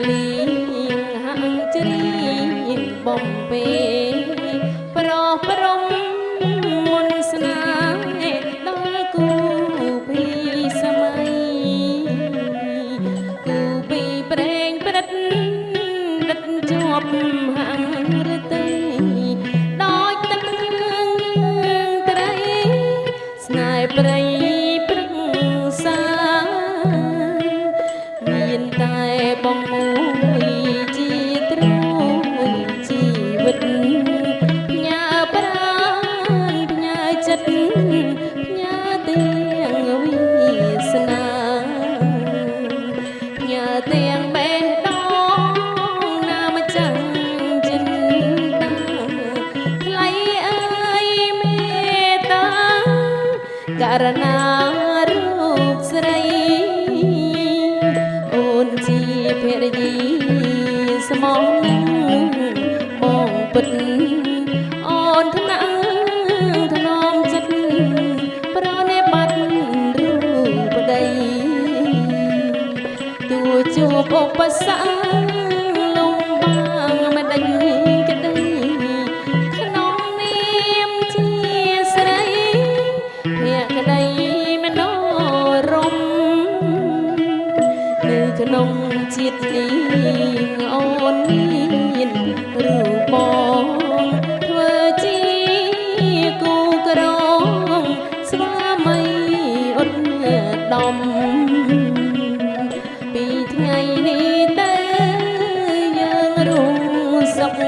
លីងហាក់ជ្រីបំពេប្រព្រំមុនស្នេហ៍ដល់គូពីសម័យគូពីប្រេងព្រឹត្តដិតជាប់ហាំងរតីដោយទឹកត្រីស្នេហ៍ព្រៃព្រឹកសាមានតែបងមួយជាទ្រូងជីវិតផ្ញើប្រាណផ្ញើចិត្តផ្ញើទាំងវាសនាផ្ញើទាំងបេះដូងណាមចាំងចិនតាថ្លៃអើយមេត្តាករណារូបស្រីអូនជាភរិយាស្មោះនឹងបងពិតអូនថ្នាក់ថ្នមចិត្តប្រណិប័តរូបប្តីទោះជួបឧបសគ្គលំបាកមិនដេញក្តីក្នុងនាមជាស្រីភក្តីមនោរម្យនៅក្នុងជាតិនេះអូនមានរូបបងធ្វើជាគូក្រងស្វាមីអត់ដំពីថ្ងៃនេះទៅយើងរួមសុខ